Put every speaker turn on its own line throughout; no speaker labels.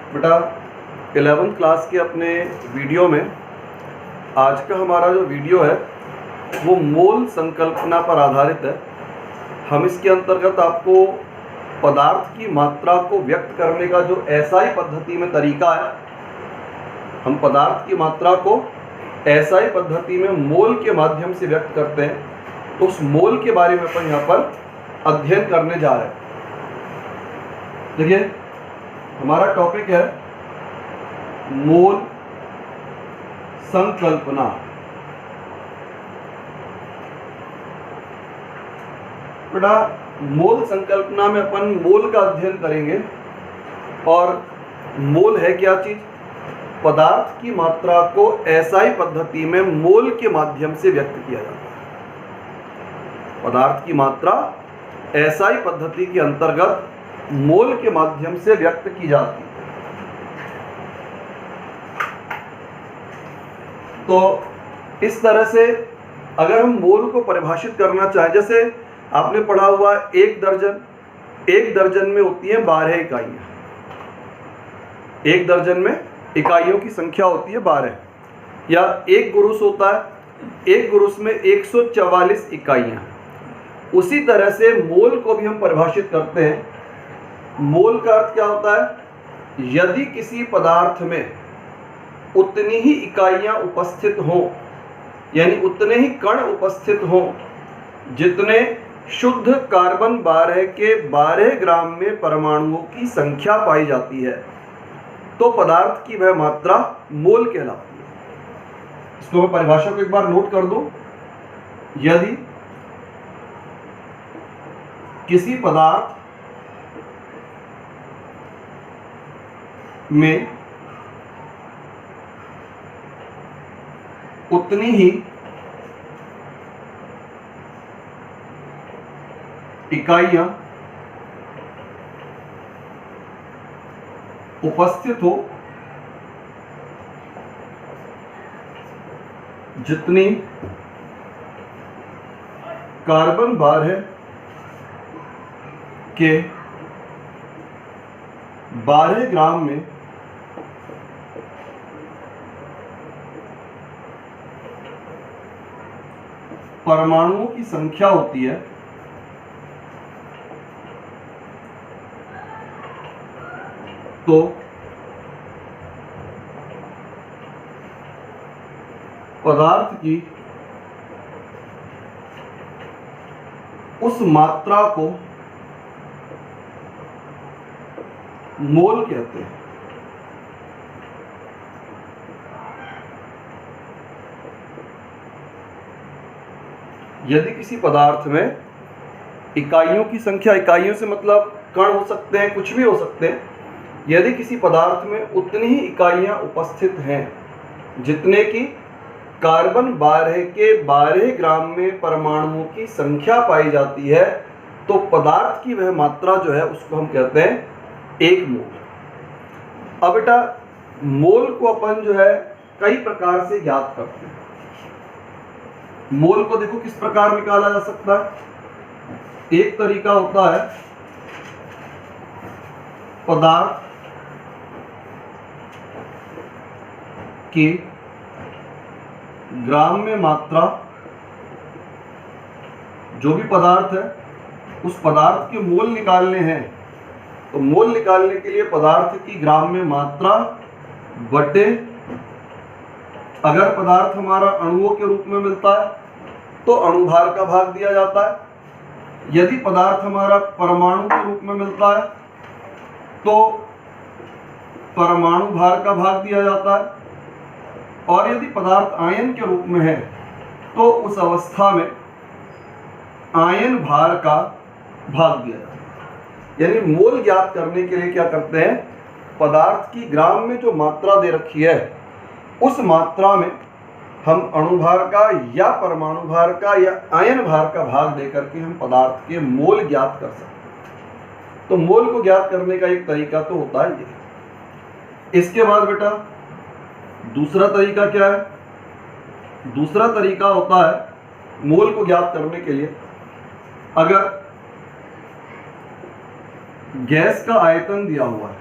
बेटा 11वीं क्लास के अपने वीडियो में आज का हमारा जो वीडियो है वो मोल संकल्पना पर आधारित है। हम इसके अंतर्गत आपको पदार्थ की मात्रा को व्यक्त करने का जो एसआई पद्धति में तरीका है, हम पदार्थ की मात्रा को एसआई पद्धति में मोल के माध्यम से व्यक्त करते हैं। तो उस मोल के बारे में अपन यहाँ पर अध्ययन करने जा रहे हैं। देखिए हमारा टॉपिक है मोल संकल्पना। बेटा मोल संकल्पना में अपन मोल का अध्ययन करेंगे। और मोल है क्या चीज? पदार्थ की मात्रा को एसआई पद्धति में मोल के माध्यम से व्यक्त किया जाता है। पदार्थ की मात्रा एसआई पद्धति के अंतर्गत मोल के माध्यम से व्यक्त की जाती है। तो इस तरह से अगर हम मोल को परिभाषित करना चाहें, जैसे आपने पढ़ा हुआ एक दर्जन में होती है 12 इकाइयां। एक दर्जन में इकाइयों की संख्या होती है 12। या एक गुरुस होता है, एक गुरुस में 144 इकाइयां। उसी तरह से मोल को भी हम परिभाषित करते हैं। मोल का अर्थ क्या होता है? यदि किसी पदार्थ में उतनी ही इकाइयां उपस्थित हों, यानी उतने ही कण उपस्थित हों जितने शुद्ध कार्बन 12 के 12 ग्राम में परमाणुओं की संख्या पाई जाती है, तो पदार्थ की वह मात्रा मोल कहलाती है। इसको मैं परिभाषा को एक बार नोट कर दूं। यदि किसी पदार्थ में उतनी ही इकाइयां उपस्थित हो जितनी कार्बन 12 के 12 ग्राम में परमाणुओं की संख्या होती है, तो पदार्थ की उस मात्रा को मोल कहते हैं। यदि किसी पदार्थ में इकाइयों की संख्या, इकाइयों से मतलब कण हो सकते हैं, कुछ भी हो सकते हैं, यदि किसी पदार्थ में उतनी ही इकाइयां उपस्थित हैं जितने की कार्बन 12 के 12 ग्राम में परमाणुओं की संख्या पाई जाती है, तो पदार्थ की वह मात्रा जो है उसको हम कहते हैं एक मोल। अब बेटा मोल को अपन जो है कई प्रकार से ज्ञात करते हैं। मोल को देखो किस प्रकार निकाला जा सकता है। एक तरीका होता है पदार्थ की ग्राम में मात्रा, जो भी पदार्थ है उस पदार्थ के मोल निकालने हैं, तो मोल निकालने के लिए पदार्थ की ग्राम में मात्रा बटे, अगर पदार्थ हमारा अणुओं के रूप में मिलता है तो अणुभार का भाग दिया जाता है। यदि पदार्थ हमारा परमाणु के रूप में मिलता है तो परमाणु भार का भाग दिया जाता है। और यदि पदार्थ आयन के रूप में है तो उस अवस्था में आयन भार का भाग दिया जाता है। यानी मोल ज्ञात करने के लिए क्या करते हैं? पदार्थ की ग्राम में जो मात्रा दे रखी है उस मात्रा में हम अणुभार का या परमाणु भार का या आयन भार का भाग देकर के हम पदार्थ के मोल ज्ञात कर सकते हैं। तो मोल को ज्ञात करने का एक तरीका तो होता है ये। इसके बाद बेटा दूसरा तरीका क्या है? दूसरा तरीका होता है मोल को ज्ञात करने के लिए, अगर गैस का आयतन दिया हुआ है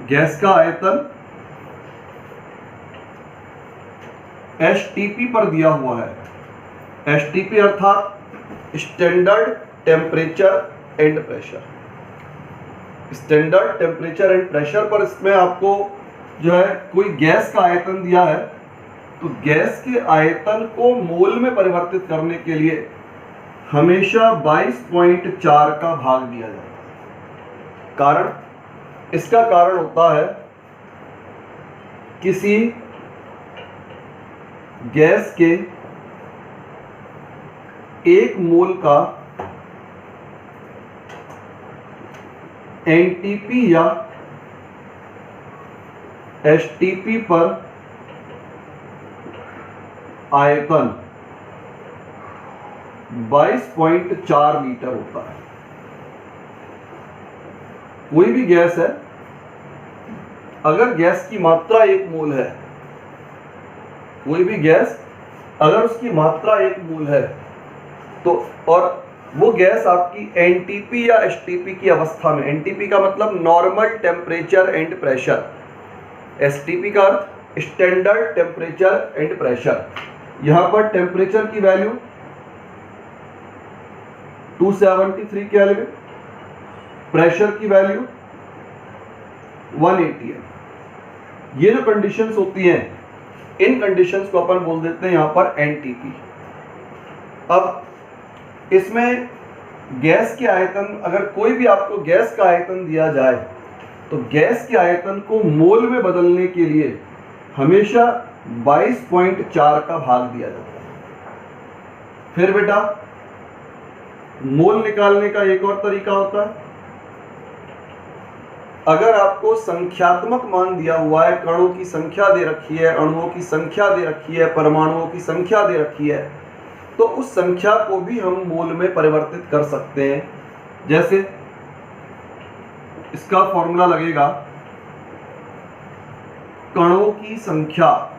गैस का आयतन STP पर दिया हुआ है। STP अर्थात standard temperature and pressure. Standard temperature and pressure पर इसमें आपको जो है कोई गैस का आयतन दिया है, तो गैस के आयतन को मोल में परिवर्तित करने के लिए हमेशा 22.4 का भाग दिया जाता है। कारण, इसका कारण होता है किसी गैस के 1 मोल का NTP या STP पर आयतन 22.4 लीटर होता है। कोई भी गैस है, अगर गैस की मात्रा 1 मोल है, कोई भी गैस अगर उसकी मात्रा 1 मोल है, तो और वो गैस आपकी NTP या STP की अवस्था में, NTP का मतलब normal temperature and pressure, STP का अर्थ स्टैंडर्ड टेम्परेचर एंड प्रेशर। यहां पर टेम्परेचर की वैल्यू 273 केल्विन, प्रेशर की वैल्यू 180 है। ये जो कंडीशंस होती हैं, इन कंडीशंस को अपन बोल देते हैं यहां पर NTP। अब इसमें गैस के आयतन, अगर कोई भी आपको गैस का आयतन दिया जाए, तो गैस के आयतन को मोल में बदलने के लिए हमेशा 22.4 का भाग दिया जाता है। फिर बेटा मोल निकालने का एक और तरीका होता है। अगर आपको संख्यात्मक मान दिया हुआ है, कणों की संख्या दे रखी है, अणुओं की संख्या दे रखी है, परमाणुओं की संख्या दे रखी है, तो उस संख्या को भी हम मोल में परिवर्तित कर सकते हैं। जैसे इसका फॉर्मूला लगेगा कणों की संख्या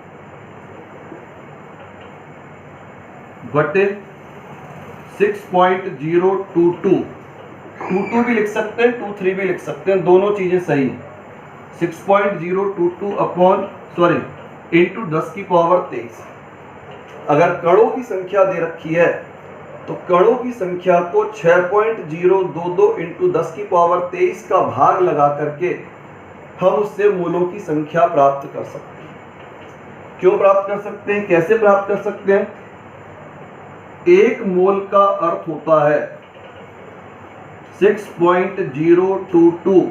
बटे 6.022, 22 भी लिख सकते हैं, 23 भी लिख सकते हैं, दोनों चीजें सही हैं। 6.022 इंटू 10 की पावर 23। अगर कणों की संख्या दे रखी है, तो कणों की संख्या को 6.022 इंटू 10 की पावर 23 का भाग लगा करके हम उससे मोलों की संख्या प्राप्त कर सकते हैं। क्यों प्राप्त कर सकते हैं, कैसे प्राप्त कर सकते हैं? 1 मोल का अर्थ होता है 6.022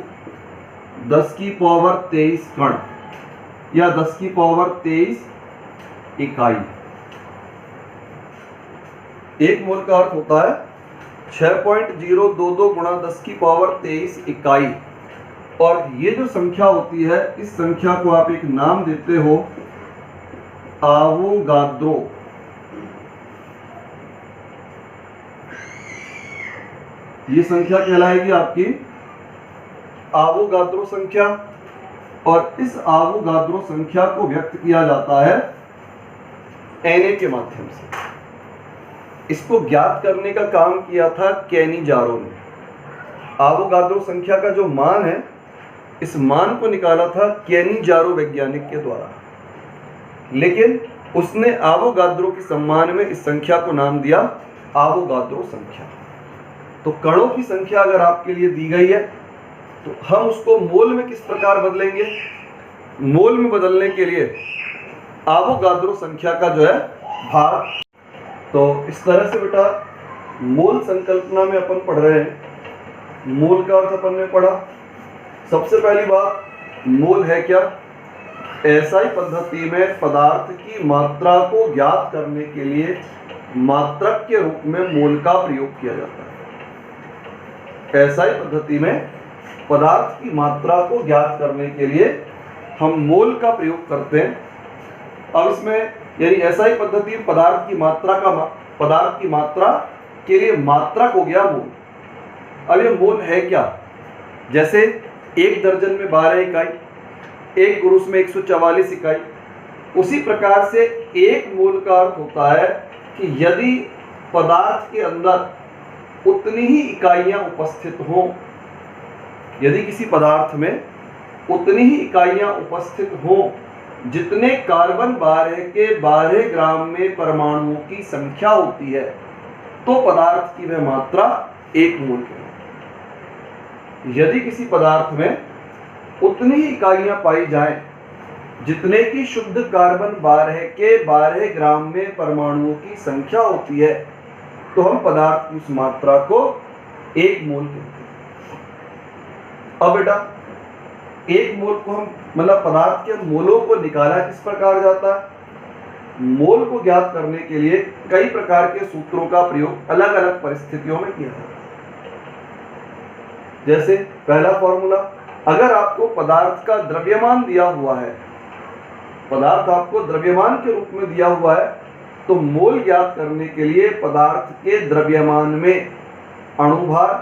10 की पावर 23 कण या 10 की पावर 23 इकाई। 1 मोल का अर्थ होता है 6.022 गुणा 10 की पावर 23 इकाई। और ये जो संख्या होती है, इस संख्या को आप एक नाम देते हो आवोगाद्रो। ये संख्या कहलाएगी आपकी आवोगाद्रो संख्या। और इस आवोगाद्रो संख्या को व्यक्त किया जाता है Na के माध्यम से। इसको ज्ञात करने का काम किया था कैनिजारो ने। आवोगाद्रो संख्या का जो मान है, इस मान को निकाला था कैनिजारो वैज्ञानिक के द्वारा, लेकिन उसने आवोगाद्रो के सम्मान में इस संख्या को नाम दिया आवोगाद्रो संख्या। तो कणों की संख्या अगर आपके लिए दी गई है, तो हम उसको मोल में किस प्रकार बदलेंगे? मोल में बदलने के लिए आवोगाद्रो संख्या का जो है भाग। तो इस तरह से बेटा मोल संकल्पना में अपन पढ़ रहे हैं। मोल का अर्थ अपन ने पढ़ा। सबसे पहली बात, मोल है क्या? एसआई पद्धति में पदार्थ की मात्रा को ज्ञात करने के लिए मात्रक के रूप में मोल का प्रयोग किया जाता है। एसआई पद्धति में पदार्थ की मात्रा को ज्ञात करने के लिए हम मोल का प्रयोग करते हैं। अब इसमें यानी एसआई पद्धति में पदार्थ की मात्रा के लिए मात्रक हो गया मोल। अब ये मोल है क्या? जैसे 1 दर्जन में 12 इकाई, 1 गुरुस में 144 इकाई। उसी प्रकार से 1 मोल का अर्थ होता है कि यदि पदार्थ के अंदर उतनी ही इकाइयां उपस्थित हों, यदि किसी पदार्थ में उतनी ही इकाइयां उपस्थित हों जितने कार्बन 12 के 12 ग्राम में परमाणुओं की संख्या होती है, तो पदार्थ की वह मात्रा 1 मोल कहलाती है। यदि किसी पदार्थ में उतनी ही इकाइयां पाई जाएं जितने की शुद्ध कार्बन 12 के 12 ग्राम में परमाणुओं की संख्या होती है, तो हम पदार्थ की उस मात्रा को 1 मोल कहते हैं। अब बेटा 1 मोल को हम मतलब पदार्थ के मोलों को निकाला किस प्रकार जाता है? मोल को ज्ञात करने के लिए कई प्रकार के सूत्रों का प्रयोग अलग अलग परिस्थितियों में किया जाता है। जैसे पहला फॉर्मूला, अगर आपको पदार्थ का द्रव्यमान दिया हुआ है, पदार्थ आपको द्रव्यमान के रूप में दिया हुआ है, तो मोल ज्ञात करने के लिए पदार्थ के द्रव्यमान में अणुभार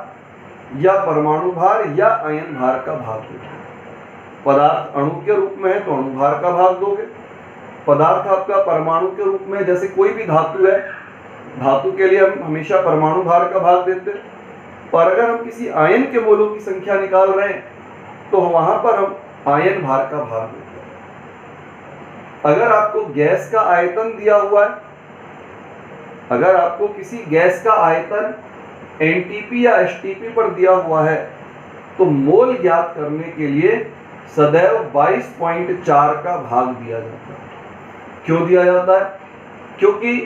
या परमाणु भार या आयन भार का भाग दोगे। पदार्थ अणु के रूप में है तो अणुभार का भाग दोगे। पदार्थ आपका परमाणु के रूप में, जैसे कोई भी धातु है, धातु के लिए हम हमेशा परमाणु भार का भाग देते हैं, और अगर हम किसी आयन के मोलों की संख्या निकाल रहे हैं तो वहां पर हम आयन भार का भाग देते हैं। अगर आपको गैस का आयतन दिया हुआ है, अगर आपको किसी गैस का आयतन एनटीपी या एसटीपी पर दिया हुआ है, तो मोल ज्ञात करने के लिए सदैव 22.4 का भाग दिया जाता है। क्यों दिया जाता है? क्योंकि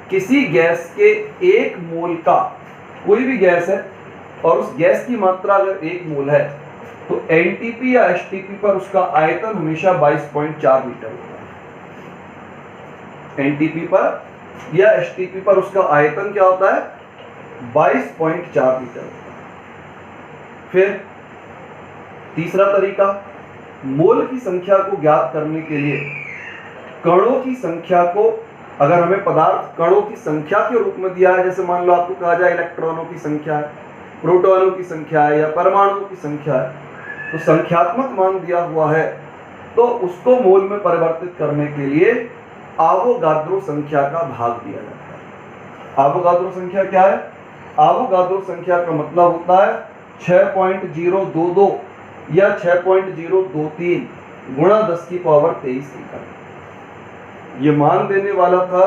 किसी गैस के 1 मोल का, कोई भी गैस है और उस गैस की मात्रा अगर 1 मोल है, तो एनटीपी या एसटीपी पर उसका आयतन हमेशा 22.4 लीटर होता है। एनटीपी पर या एसटीपी पर उसका आयतन क्या होता है? 22.4 लीटर होता है। फिर तीसरा तरीका, मोल की संख्या को ज्ञात करने के लिए कणों की संख्या को, अगर हमें पदार्थ कणों की संख्या के रूप में दिया है, जैसे मान लो आपको कहा जाए इलेक्ट्रॉनों की संख्या है, प्रोटॉनों की संख्या है या परमाणुओं की संख्या है, तो संख्यात्मक मान दिया हुआ है, तो उसको मोल में परिवर्तित करने के लिए आवोगाद्रो संख्या का भाग दिया जाता है। आवोगाद्रो संख्या क्या है? आवोगाद्रो संख्या का मतलब होता है 6.022 या 6.023 गुणा 10 की पावर 23 इकाई। ये मान देने वाला था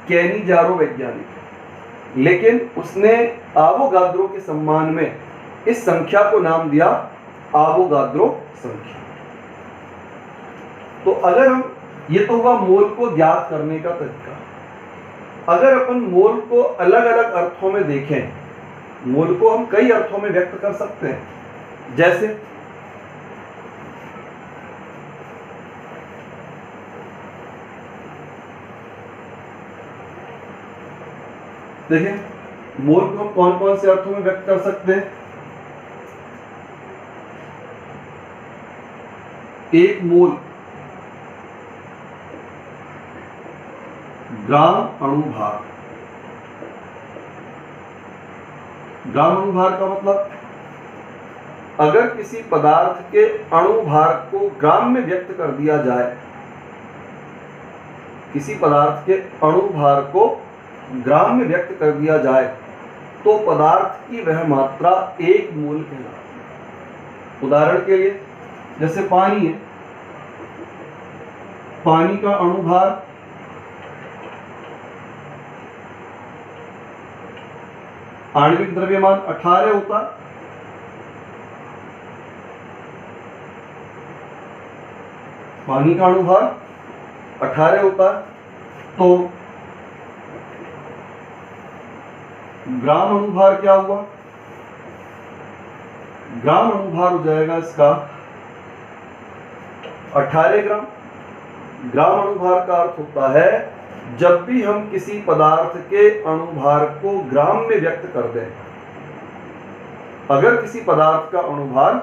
कैनिजारो वैज्ञानिक, लेकिन उसने आवोगाद्रो के सम्मान में इस संख्या को नाम दिया आवोगाद्रो संख्या। तो अगर हम, ये तो हुआ मोल को ज्ञात करने का तरीका। अगर अपन मोल को अलग अलग अर्थों में देखें, मोल को हम कई अर्थों में व्यक्त कर सकते हैं। जैसे देखिए, मोल को हम कौन कौन से अर्थों में व्यक्त कर सकते हैं? एक मोल ग्राम अणुभार। ग्राम अणुभार का मतलब, अगर किसी पदार्थ के अणुभार को ग्राम में व्यक्त कर दिया जाए, किसी पदार्थ के अणुभार को ग्राम में व्यक्त कर दिया जाए, तो पदार्थ की वह मात्रा 1 मोल कहलाती है। उदाहरण के लिए, जैसे पानी है, पानी का अणुभार आणविक द्रव्यमान 18 होता है। पानी का अणुभार 18 होता है, तो ग्राम अणुभार क्या हुआ? ग्राम अणुभार हो जाएगा इसका 18 ग्राम। ग्राम अणुभार का अर्थ होता है जब भी हम किसी पदार्थ के अणुभार को ग्राम में व्यक्त कर दें, अगर किसी पदार्थ का अणुभार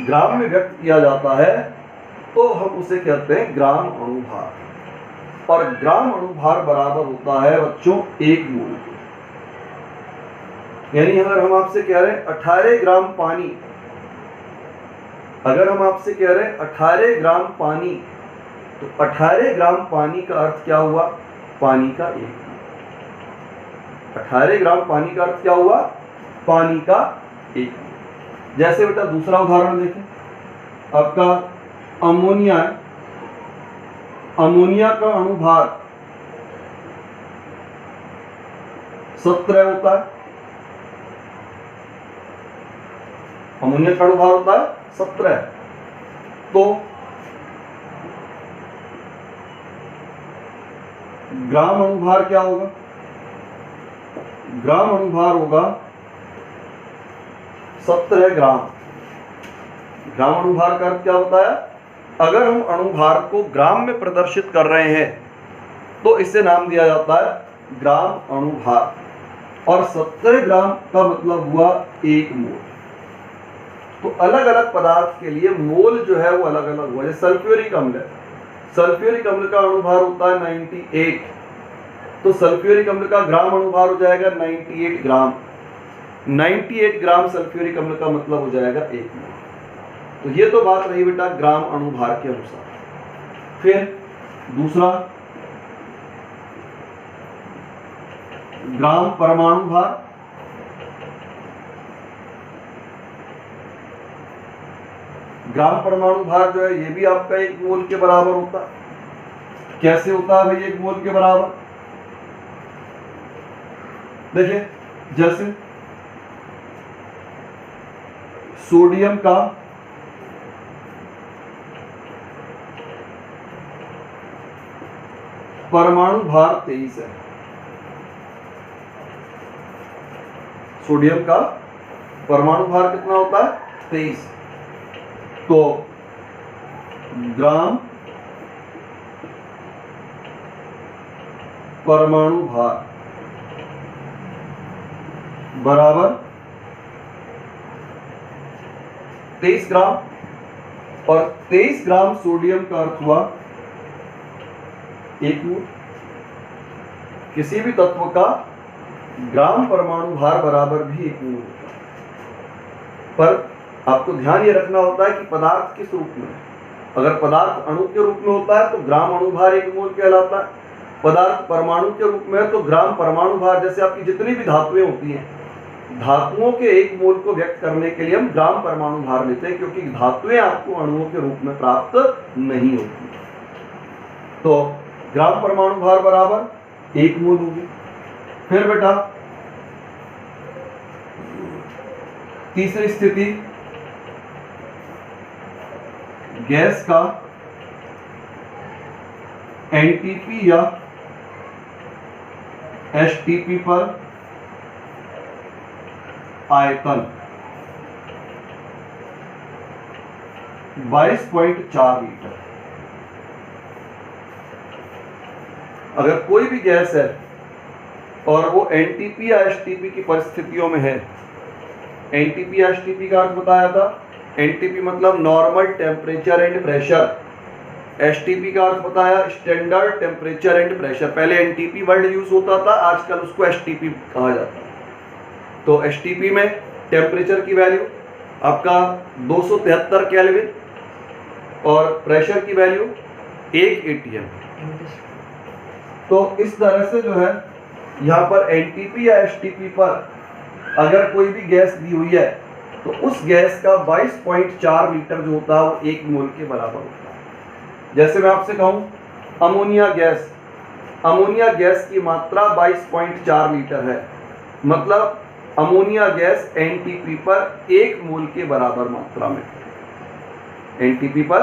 ग्राम में व्यक्त किया जाता है तो हम उसे कहते हैं ग्राम अणुभार। और ग्राम अणुभार बराबर होता है बच्चों 1 मोल। यानी अगर हम आपसे कह रहे हैं 18 ग्राम पानी, अगर हम आपसे कह रहे हैं 18 ग्राम पानी, तो 18 ग्राम पानी का अर्थ क्या हुआ? पानी का 1 मोल। 18 ग्राम पानी का अर्थ क्या हुआ? पानी का 1 मोल। जैसे बेटा दूसरा उदाहरण देखें, आपका अमोनिया है, अमोनिया का अणुभार 17 होता है। अमोनिया का अणुभार होता है 17। तो ग्राम अणुभार क्या होगा? ग्राम अणुभार होगा 17 ग्राम। ग्राम अणुभार का अर्थ क्या होता है? अगर हम अणुभार को ग्राम में प्रदर्शित कर रहे हैं तो इसे नाम दिया जाता है ग्राम अणुभार। और 17 ग्राम का मतलब हुआ 1 मोल। तो अलग अलग पदार्थ के लिए मोल जो है वो अलग अलग हुआ। जैसे सल्फ्यूरिक अम्ल है, सल्फ्यूरिक अम्ल का अणुभार होता है 98, तो सल्फ्यूरिक अम्ल का ग्राम अणुभार हो जाएगा 98 ग्राम। 98 ग्राम सल्फ्यूरिक अम्ल का मतलब हो जाएगा 1 मोल। तो ये तो बात रही बेटा ग्राम अणुभार के अनुसार। फिर दूसरा ग्राम परमाणु भार। ग्राम परमाणु भार जो है ये भी आपका 1 मोल के बराबर होता है। कैसे होता है भाई 1 मोल के बराबर? देखिए, जैसे सोडियम का परमाणु भार 23 है। सोडियम का परमाणु भार कितना होता है? 23। तो ग्राम परमाणु भार बराबर 23 ग्राम। और 23 ग्राम सोडियम का अर्थ हुआ 1 मोल। किसी भी तत्व का ग्राम परमाणु भार बराबर भी 1 मोल होता है। पर आपको ध्यान ये रखना होता है कि पदार्थ किस रूप में है। अगर पदार्थ अणु के रूप में होता है तो ग्राम अणु भार 1 मोल कहलाता है। पदार्थ परमाणु के रूप में है तो ग्राम परमाणु भार, जैसे आपकी जितनी भी धातुएं होती हैं, धातुओं के 1 मोल को व्यक्त करने के लिए हम ग्राम परमाणु भार लेते हैं, क्योंकि धातुएं आपको अणुओं के रूप में प्राप्त नहीं होती। तो ग्राम परमाणु भार बराबर 1 मोल होगी। फिर बेटा तीसरी स्थिति, गैस का एनटीपी या एसटीपी पर आयतन 22.4 लीटर। अगर कोई भी गैस है और वो एनटीपी या एसटीपी की परिस्थितियों में है, एनटीपी या एसटीपी का अर्थ बताया था, एनटीपी मतलब normal temperature and pressure, STP का अर्थ बताया स्टैंडर्ड टेम्परेचर एंड प्रेशर। पहले एनटीपी वर्ड यूज होता था, आजकल उसको एसटीपी कहा जाता है। तो एसटीपी में टेम्परेचर की वैल्यू आपका 273 केल्विन और प्रेशर की वैल्यू 1 एटीएम। तो इस तरह से जो है यहाँ पर एनटीपी या एसटीपी पर अगर कोई भी गैस दी हुई है तो उस गैस का 22.4 लीटर जो होता है वो 1 मोल के बराबर होता है। जैसे मैं आपसे कहूँ अमोनिया गैस, अमोनिया गैस की मात्रा 22.4 लीटर है, मतलब अमोनिया गैस एनटीपी पर 1 मोल के बराबर मात्रा में। एनटीपी पर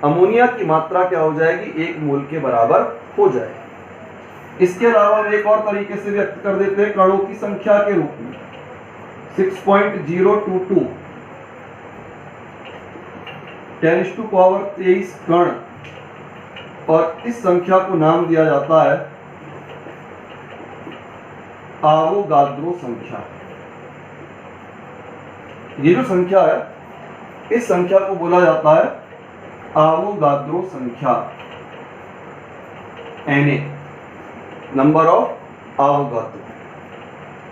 अमोनिया की मात्रा क्या हो जाएगी? 1 मोल के बराबर हो जाएगी। इसके अलावा हम एक और तरीके से व्यक्त कर देते हैं कणों की संख्या के रूप में। 6.022 10⁻23 कण, और इस संख्या को नाम दिया जाता है आवोगाद्रो संख्या। ये जो संख्या है इस संख्या को बोला जाता है आवोगाद्रो संख्या, Na, नंबर ऑफ आवोगाद्रो।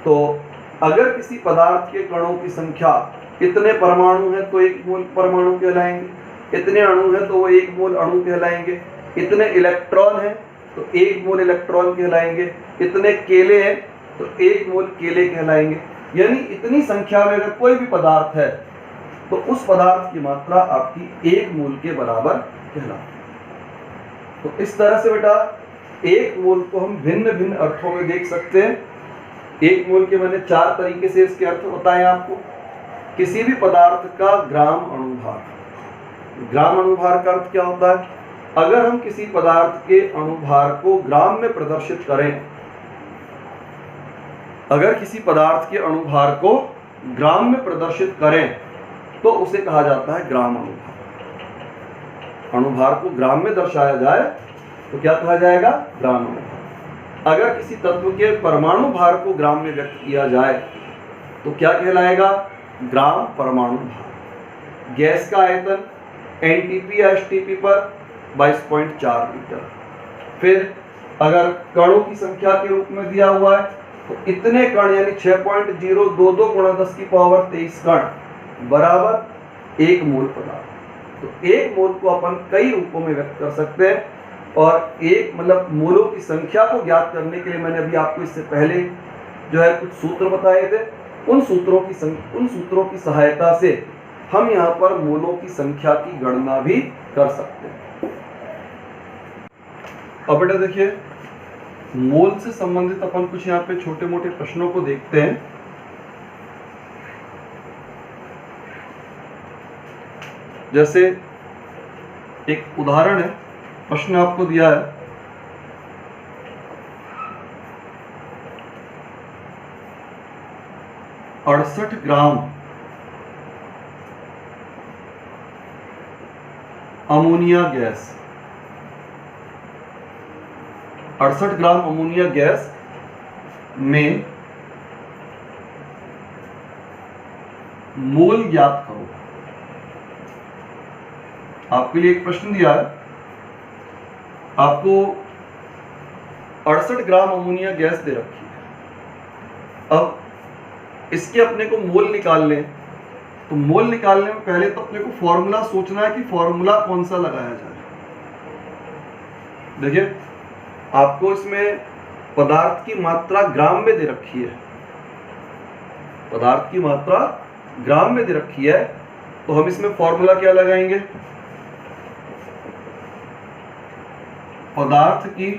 तो अगर किसी पदार्थ के कणों की संख्या, इतने परमाणु हैं तो 1 मोल परमाणु कहलाएंगे, इतने अणु हैं तो वो 1 मोल अणु कहलाएंगे, इतने इलेक्ट्रॉन हैं तो 1 मोल इलेक्ट्रॉन कहलाएंगे, इतने केले हैं तो 1 मोल केले कहलाएंगे। यानी इतनी संख्या में अगर कोई भी पदार्थ है तो उस पदार्थ की मात्रा आपकी 1 मोल के बराबर कहलाती है। तो इस तरह से बेटा 1 मोल को हम भिन्न भिन्न अर्थों में देख सकते हैं। 1 मोल के मैंने 4 तरीके से इसके अर्थ बताए आपको। किसी भी पदार्थ का ग्राम अणुभार। ग्राम अणुभार का अर्थ क्या होता है? अगर हम किसी पदार्थ के अणुभार को ग्राम में प्रदर्शित करें, अगर किसी पदार्थ के अणुभार को ग्राम में प्रदर्शित करें तो उसे कहा जाता है ग्राम अणुभार। अणुभार को ग्राम में दर्शाया जाए तो क्या कहा जाएगा? ग्राम अणुभार। अगर किसी तत्व के परमाणु भार को ग्राम में व्यक्त किया जाए तो क्या कहलाएगा? ग्राम परमाणु भार। गैस का आयतन एनटीपी या एसटीपी पर 22.4 लीटर। फिर अगर कणों की संख्या के रूप में दिया हुआ है तो इतने कण यानी 6.022 × 10⁻23 कण बराबर 1 मोल पदार्थ। तो 1 मोल को अपन कई रूपों में व्यक्त कर सकते हैं, और एक मतलब मोलों की संख्या को ज्ञात करने के लिए मैंने अभी आपको इससे पहले जो है कुछ सूत्र बताए थे। उन सूत्रों की सहायता से हम यहाँ पर मोलों की संख्या की गणना भी कर सकते हैं। अब बेटा देखिए, मोल से संबंधित अपन कुछ यहाँ पे छोटे मोटे प्रश्नों को देखते हैं। जैसे एक उदाहरण है, प्रश्न आपको दिया है, अड़सठ gram ammonia gas. 68 gram ammonia gas में मोल ज्ञात करो। आपके लिए एक प्रश्न दिया है, आपको 68 ग्राम अमोनिया गैस दे रखी है। अब इसके अपने को मोल निकालने, तो मोल निकालने में पहले तो अपने को फॉर्मूला सोचना है कि फॉर्मूला कौन सा लगाया जाए। देखिए, आपको इसमें पदार्थ की मात्रा ग्राम में दे रखी है, पदार्थ की मात्रा ग्राम में दे रखी है, तो हम इसमें फॉर्मूला क्या लगाएंगे? पदार्थ की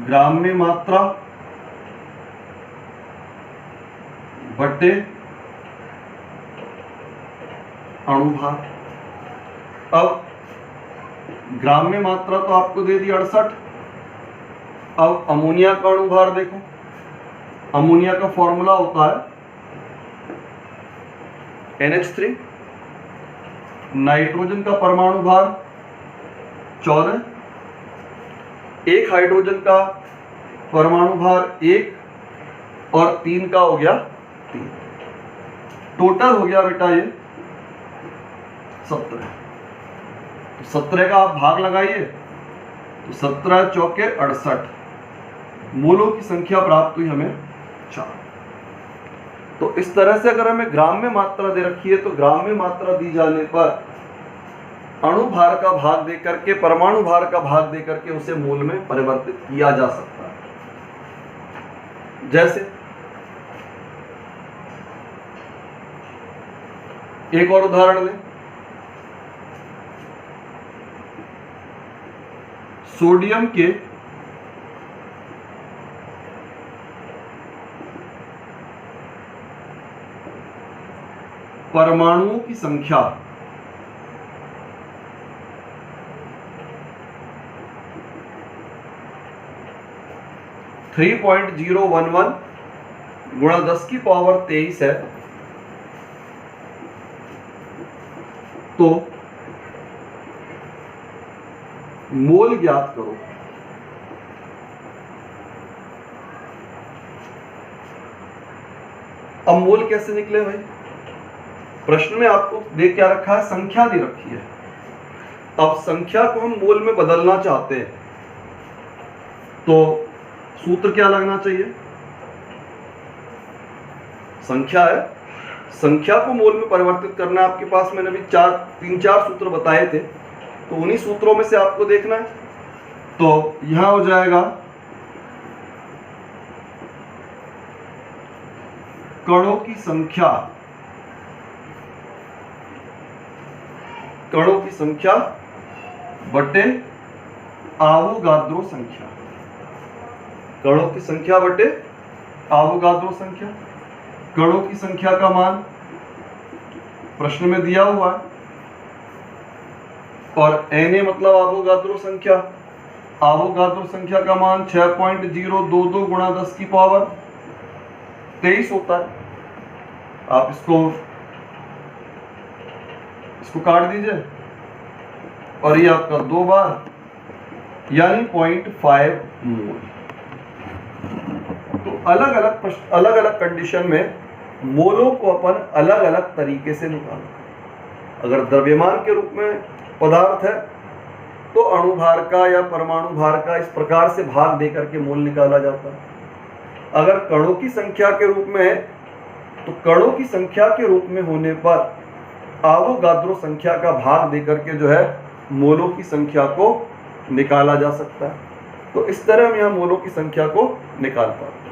ग्राम में मात्रा बटे अणुभार। अब ग्राम में मात्रा तो आपको दे दी 68। अब अमोनिया का अणुभार देखो, अमोनिया का फॉर्मूला होता है NH3। नाइट्रोजन का परमाणु भार 14, एक हाइड्रोजन का परमाणु भार 1 और 3 का हो गया 3। टोटल हो गया बेटा ये 17। तो 17 का आप भाग लगाइए तो 17 चौके 68, मोलों की संख्या प्राप्त हुई हमें 4। तो इस तरह से अगर हमें ग्राम में मात्रा दे रखी है तो ग्राम में मात्रा दी जाने पर अणु भार का भाग दे करके, परमाणु भार का भाग दे करके उसे मोल में परिवर्तित किया जा सकता है। जैसे एक और उदाहरण लें, सोडियम के परमाणुओं की संख्या 3.011 गुणा 10⁻23 है, तो मोल ज्ञात करो। अब मोल कैसे निकले भाई? प्रश्न में आपको देख क्या रखा है? संख्या दे रखी है। अब संख्या को हम मोल में बदलना चाहते हैं तो सूत्र क्या लगना चाहिए? संख्या है, संख्या को मोल में परिवर्तित करना है। आपके पास मैंने अभी 3-4 सूत्र बताए थे, तो उन्हीं सूत्रों में से आपको देखना है। तो यहां हो जाएगा कणों की संख्या कणों की संख्या बटे आवोगाद्रो संख्या, कणों की संख्या बटे आवोगाद्रो संख्या। कणों की संख्या का मान प्रश्न में दिया हुआ है और Na मतलब आवोगाद्रो संख्या, आवोगाद्रो संख्या का मान 6.022 गुणा 10 की पावर 23 होता है। आप इसको काट दीजिए और ये आपका 2 बार यानी 0.5 मोल। तो अलग अलग कंडीशन में मोलों को अपन अलग अलग तरीके से निकालते। अगर द्रव्यमान के रूप में पदार्थ है तो अणुभार का या परमाणु भार का इस प्रकार से भाग देकर के मोल निकाला जाता है। अगर कणों की संख्या के रूप में है तो कणों की संख्या के रूप में होने पर आवोगाद्रो संख्या का भाग देकर के जो है मोलों की संख्या को निकाला जा सकता है। तो इस तरह हम यहाँ मोलों की संख्या को निकाल पाते हैं।